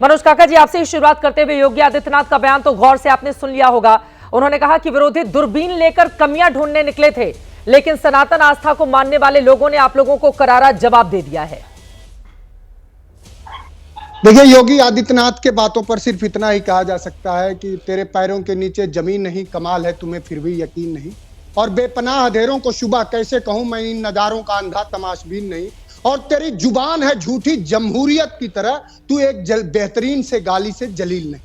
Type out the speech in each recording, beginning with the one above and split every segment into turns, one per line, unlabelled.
मनोज काका जी, आपसे ही शुरुआत करते हुए योगी आदित्यनाथ का बयान तो गौर से आपने सुन लिया होगा। उन्होंने कहा कि विरोधी दूरबीन लेकर कमियां ढूंढने निकले थे, लेकिन सनातन आस्था को मानने वाले लोगों ने आप लोगों को करारा जवाब दे दिया है।
देखिए, योगी आदित्यनाथ के बातों पर सिर्फ इतना ही कहा जा सकता है कि तेरे पैरों के नीचे जमीन नहीं, कमाल है तुम्हें फिर भी यकीन नहीं। और बेपनाह अंधेरों को शुबह कैसे कहूं मैं, इन नजारों का अंधा तमाशबीन नहीं। और तेरी जुबान है झूठी जमहूरियत की तरह, तू एक बेहतरीन से गाली से जलील नहीं।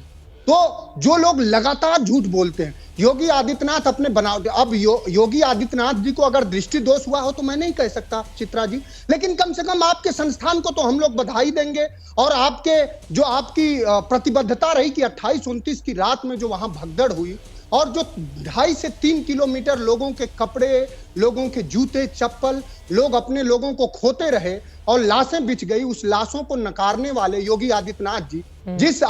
तो जो लोग लगातार झूठ बोलते हैं, योगी आदित्यनाथ अपने बनावट, अब योगी आदित्यनाथ जी को अगर दृष्टि दोष हुआ हो तो मैं नहीं कह सकता चित्रा जी, लेकिन कम से कम आपके संस्थान को तो हम लोग बधाई देंगे। और आपके जो आपकी प्रतिबद्धता रही कि 28-29 की रात में जो वहां भगदड़ हुई और जो 2.5 से 3 किलोमीटर लोगों के कपड़े, लोगों के जूते चप्पल, लोग अपने लोगों को खोते रहे और लाशें बिछ गई, उस लाशों को नकारने वाले योगी आदित्यनाथ जी जिस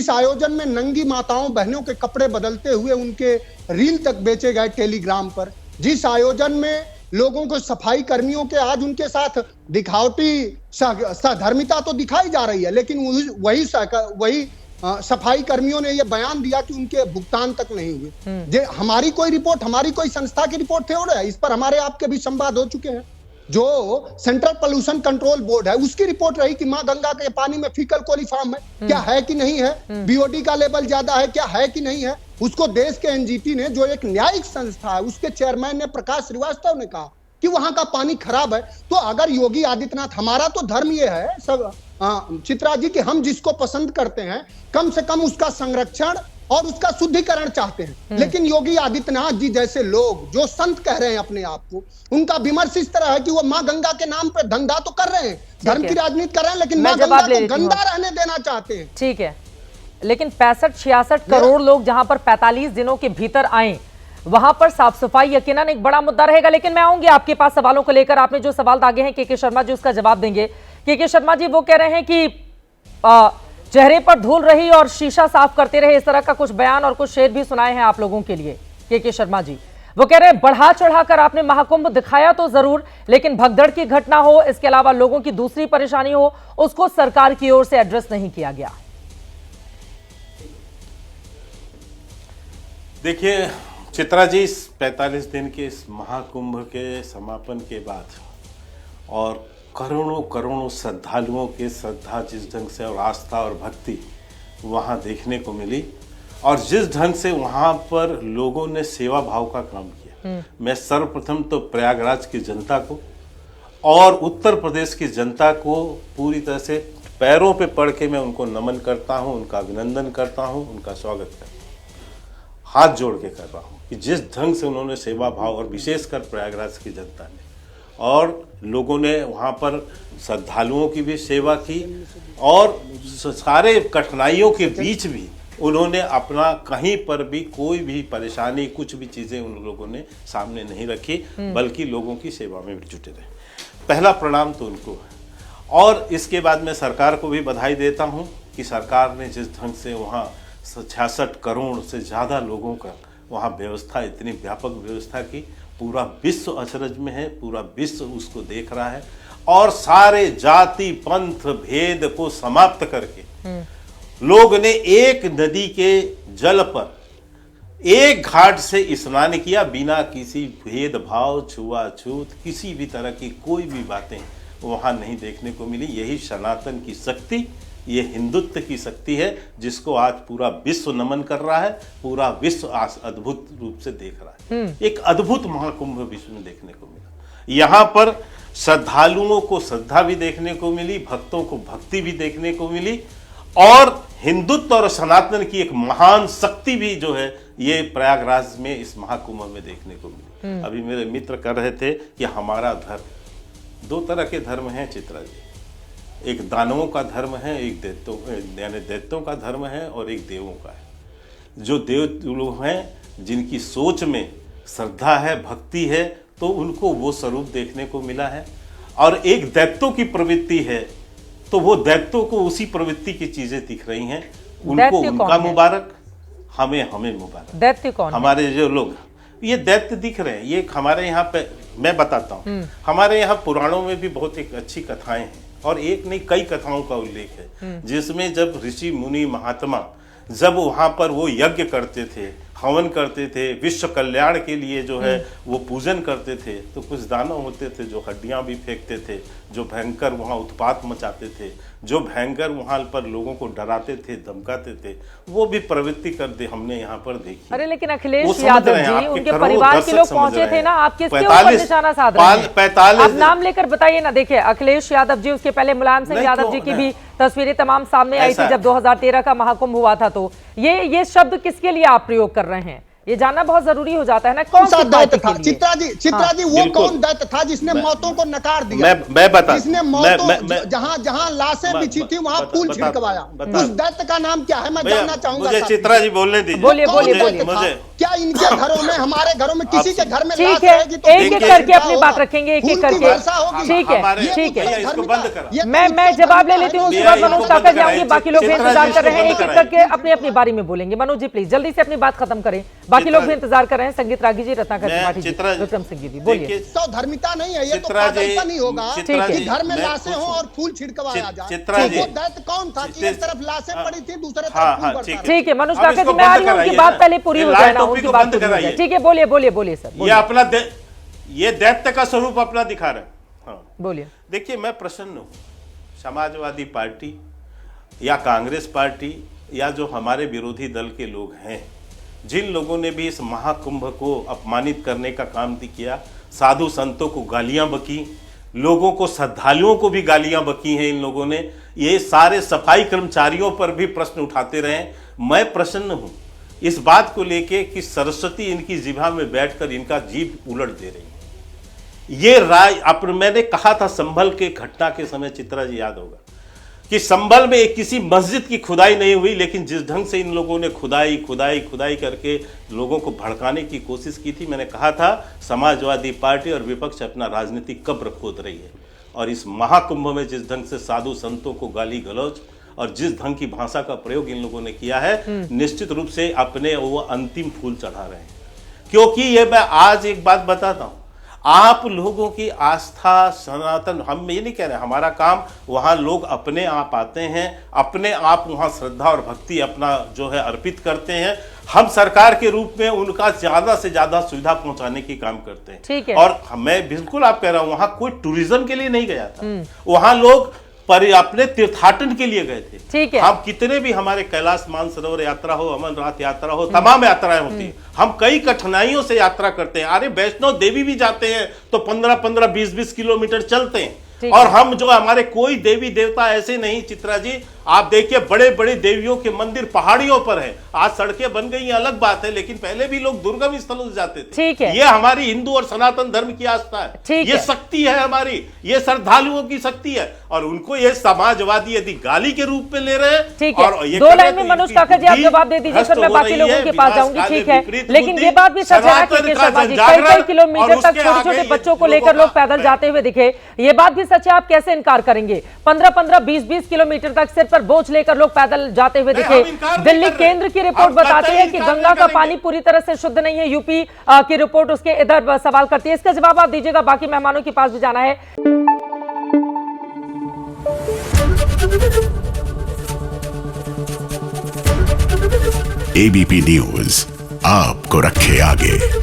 आयोजन में नंगी माताओं बहनों के कपड़े बदलते हुए उनके रील तक बेचे गए टेलीग्राम पर, जिस आयोजन में लोगों को सफाई कर्मियों के आज उनके साथ दिखावटी सधर्मिता तो दिखाई जा रही है, लेकिन वही सफाई कर्मियों ने यह बयान दिया कि उनके भुगतान तक नहीं हुए। हमारी कोई रिपोर्ट, हमारी कोई संस्था की रिपोर्ट थे, और इस पर हमारे आपके भी संवाद हो चुके हैं। जो सेंट्रल पोल्यूशन कंट्रोल बोर्ड है उसकी रिपोर्ट रही कि मां गंगा के पानी में फीकल कोलिफॉर्म है, क्या है कि नहीं है, बीओडी का लेवल ज्यादा है, क्या है कि नहीं है। उसको देश के एनजीटी ने, जो एक न्यायिक संस्था है, उसके चेयरमैन ने, प्रकाश श्रीवास्तव ने कहा कि वहां का पानी खराब है। तो अगर योगी आदित्यनाथ, हमारा तो धर्म ये है सब चित्रा जी कि हम जिसको पसंद करते हैं कम से कम उसका संरक्षण और उसका शुद्धिकरण चाहते हैं, लेकिन योगी आदित्यनाथ जी जैसे लोग जो संत कह रहे हैं अपने आप को, उनका विमर्श इस तरह है कि वो मां गंगा के नाम पर धंधा तो कर रहे हैं, धर्म की राजनीति कर रहे हैं, लेकिन मां गंगा को गंदा रहने देना चाहते हैं।
ठीक है, लेकिन 65-66 करोड़ लोग जहां पर 45 दिनों के भीतर आए, वहां पर साफ सफाई यकीनन एक बड़ा मुद्दा रहेगा। लेकिन मैं आऊंगी आपके पास सवालों को लेकर। आपने जो सवाल दागे हैं के शर्मा जी उसका जवाब देंगे। के शर्मा जी वो कह रहे हैं कि चेहरे पर धूल रही और शीशा साफ करते रहे, इस तरह का कुछ बयान और कुछ शेर भी सुनाए हैं आप लोगों के लिए। के शर्मा जी वो कह रहे हैं बढ़ा चढ़ाकर आपने महाकुंभ दिखाया तो जरूर, लेकिन भगदड़ की घटना हो, इसके अलावा लोगों की दूसरी परेशानी हो, उसको सरकार की ओर से एड्रेस नहीं किया गया।
देखिए चित्रा जी, इस 45 दिन के इस महाकुंभ के समापन के बाद और करोड़ों श्रद्धालुओं के श्रद्धा जिस ढंग से और आस्था और भक्ति वहाँ देखने को मिली, और जिस ढंग से वहाँ पर लोगों ने सेवा भाव का काम किया, मैं सर्वप्रथम तो प्रयागराज की जनता को और उत्तर प्रदेश की जनता को पूरी तरह से पैरों पे पड़ के मैं उनको नमन करता हूँ, उनका अभिनंदन करता हूँ, उनका स्वागत करता हूँ, हाथ जोड़ के कर रहा हूँ कि जिस ढंग से उन्होंने सेवा भाव, और विशेषकर प्रयागराज की जनता ने और लोगों ने वहाँ पर श्रद्धालुओं की भी सेवा की, और सारे कठिनाइयों के बीच भी उन्होंने अपना कहीं पर भी कोई भी परेशानी, कुछ भी चीज़ें उन लोगों ने सामने नहीं रखी, बल्कि लोगों की सेवा में भी जुटे रहे। पहला प्रणाम तो उनको है। और इसके बाद मैं सरकार को भी बधाई देता हूँ कि सरकार ने जिस ढंग से वहाँ 66 करोड़ से ज़्यादा लोगों का वहाँ व्यवस्था, इतनी व्यापक व्यवस्था की, पूरा विश्व अचरज में है, पूरा विश्व उसको देख रहा है, और सारे जाति पंथ भेद को समाप्त करके लोग ने एक नदी के जल पर एक घाट से स्नान किया, बिना किसी भेदभाव, छुआछूत, किसी भी तरह की कोई भी बातें वहां नहीं देखने को मिली। यही सनातन की शक्ति, ये हिंदुत्व की शक्ति है, जिसको आज पूरा विश्व नमन कर रहा है, पूरा विश्व अद्भुत रूप से देख रहा है। एक अद्भुत महाकुंभ विश्व में देखने को मिला। यहाँ पर श्रद्धालुओं को श्रद्धा भी देखने को मिली, भक्तों को भक्ति भी देखने को मिली, और हिंदुत्व और सनातन की एक महान शक्ति भी जो है ये प्रयागराज में इस महाकुंभ में देखने को मिली। अभी मेरे मित्र कर रहे थे कि हमारा धर्म, 2 तरह के धर्म हैं चित्रा जी, एक दानवों का धर्म है, एक दैत्यों यानी दैत्यों का धर्म है, और एक देवों का है। जो देव लोग हैं जिनकी सोच में श्रद्धा है, भक्ति है, तो उनको वो स्वरूप देखने को मिला है। और एक दैत्यों की प्रवृत्ति है, तो वो दैत्यों को उसी प्रवृत्ति की चीजें दिख रही हैं। उनको उनका मुबारक, हमें मुबारक।
दैत्य कौन?
हमारे जो लोग ये दैत्य दिख रहे हैं, ये हमारे यहाँ पे मैं बताता हूँ, हमारे यहाँ पुराणों में भी बहुत एक अच्छी कथाएं हैं। और एक नहीं कई कथाओं का उल्लेख है जिसमें जब ऋषि मुनि महात्मा जब वहां पर वो यज्ञ करते थे, हवन करते थे, विश्व कल्याण के लिए जो है वो पूजन करते थे, तो कुछ दानव होते थे जो हड्डियां भी फेंकते थे, जो भयंकर वहां उत्पात मचाते थे, जो भयंकर वहां पर लोगों को डराते थे, धमकाते थे, वो भी प्रवृत्ति करते हमने यहाँ पर देखी।
अरे लेकिन अखिलेश यादव जी, उनके परिवार के लोग पहुंचे थे ना, आप किसके ऊपर निशाना साध रहे हैं?
45
आप नाम लेकर बताइए ना। देखिए अखिलेश यादव जी, उसके पहले मुलायम सिंह यादव जी की भी तस्वीरें तमाम सामने आई थी जब 2013 का महाकुंभ हुआ था। तो ये शब्द किसके लिए आप प्रयोग कर रहे हैं, ये जानना बहुत जरूरी हो जाता है ना। कौन सा दैत्य था?
चित्रा जी वो कौन दैत्य था जिसने मौतों को नकार दिया?
मैं बता,
जिसने मौतों जहां लाशें बिछी थी वहां फूल छिड़कवाया, उस दैत्य का नाम क्या है? मैं जानना चाहूंगा।
मुझे चित्रा जी बोलने दीजिए।
बोलिए।
मुझे
क्या इनके घरों में, हमारे घरों में, किसी के घर में
ठीक है, एक एक करके अपनी बात रखेंगे, एक एक करके। ठीक है,
इसको बंद करा।
मैं जवाब ले लेती हूँ, उसके बाद मनोज काका जी आएंगे, बाकी लोग भी इंतजार कर रहे हैं, एक एक करके अपनी अपनी बारी में बोलेंगे। मनोज जी प्लीज जल्दी से अपनी बात खत्म करें, बाकी लोग भी इंतजार कर रहे हैं। संगीत रागी जी, रत्नाकर त्रिपाठी जी, विक्रम सिंह जी, बोलिए।
तो धर्मिता नहीं है ये, तो पागलपन नहीं होगा कि घर में लाशें हो और फूल छिड़कवाया जाए। वो दैत्य कौन था कि एक तरफ लाशें पड़ी थी, दूसरे तरफ फूल बरसा?
ठीक है मनोज काका जी, मैं आ रही हूँ, उनकी बात पहले पूरी हो जाए ना, उनकी बात पूरी हो जाए। ठीक है, बोलिए सर।
ये अपना ये दैत्य का स्वरूप अपना दिखा रहे हैं। हाँ
बोलिए।
देखिए मैं प्रसन्न हूँ, समाजवादी पार्टी या कांग्रेस पार्टी या जो हमारे विरोधी दल के लोग हैं, जिन लोगों ने भी इस महाकुंभ को अपमानित करने का काम किया, साधु संतों को गालियां बकी, लोगों को, श्रद्धालुओं को भी गालियां बकी हैं इन लोगों ने, ये सारे सफाई कर्मचारियों पर भी प्रश्न उठाते रहे। मैं प्रसन्न हूं इस बात को लेके कि सरस्वती इनकी जिभा में बैठकर इनका जीभ उलट दे रही है। ये राय मैंने कहा था संभल के घटना के समय, चित्रा जी याद होगा कि संभल में एक किसी मस्जिद की खुदाई नहीं हुई, लेकिन जिस ढंग से इन लोगों ने खुदाई करके लोगों को भड़काने की कोशिश की थी, मैंने कहा था समाजवादी पार्टी और विपक्ष अपना राजनीतिक कब्र खोद रही है। और इस महाकुंभ में जिस ढंग से साधु संतों को गाली गलौज और जिस ढंग की भाषा का प्रयोग इन लोगों ने किया है, निश्चित रूप से अपने वो अंतिम फूल चढ़ा रहे हैं। क्योंकि ये मैं आज एक बात बताता हूं, आप लोगों की आस्था सनातन, हम ये नहीं कह रहे, हमारा काम वहाँ लोग अपने आप आते हैं, अपने आप वहाँ श्रद्धा और भक्ति अपना जो है अर्पित करते हैं। हम सरकार के रूप में उनका ज्यादा से ज्यादा सुविधा पहुंचाने की काम करते हैं।
ठीक है।
और मैं बिल्कुल आप कह रहा हूँ, वहाँ कोई टूरिज्म के लिए नहीं गया था, वहाँ लोग अपने तीर्थाटन के लिए गए थे।
ठीक है।
हम कितने भी, हमारे कैलाश मानसरोवर यात्रा हो, अमरनाथ यात्रा हो, तमाम यात्राएं होती हैं, हम कई कठिनाइयों से यात्रा करते हैं। अरे वैष्णो देवी भी जाते हैं तो 15-15, 20-20 किलोमीटर चलते हैं। और हम जो हमारे कोई देवी देवता ऐसे नहीं, चित्रा जी आप देखिए बड़े बड़े देवियों के मंदिर पहाड़ियों पर है, आज सड़कें बन गई अलग बात है, लेकिन पहले भी लोग दुर्गम स्थलों से जाते थे।
ठीक है।
ये हमारी हिंदू और सनातन धर्म की आस्था है, ये शक्ति है हमारी, ये श्रद्धालुओं की शक्ति है। और उनको ये समाजवादी यदि गाली के रूप में ले रहे हैं,
ठीक है, और दो लाइन में मनोज काका जी आप जवाब दे दीजिए, फिर मैं बाकी लोगों के पास जाऊंगी। ठीक है, लेकिन ये बात भी सच है ना कि शर्मा जी कई किलोमीटर तक छोटे छोटे बच्चों को लेकर लोग पैदल जाते हुए दिखे, ये बात भी सच है, आप कैसे इनकार करेंगे? 15-15, 20-20 किलोमीटर तक सिर पर बोझ लेकर लोग पैदल जाते हुए दिखे। दिल्ली केंद्र की रिपोर्ट बताती है कि गंगा का पानी पूरी तरह से शुद्ध नहीं है, यूपी की रिपोर्ट उसके इधर सवाल करती है। इसका जवाब आप दीजिएगा, बाकी मेहमानों के पास भी जाना है।
एबीपी न्यूज आपको रखे आगे।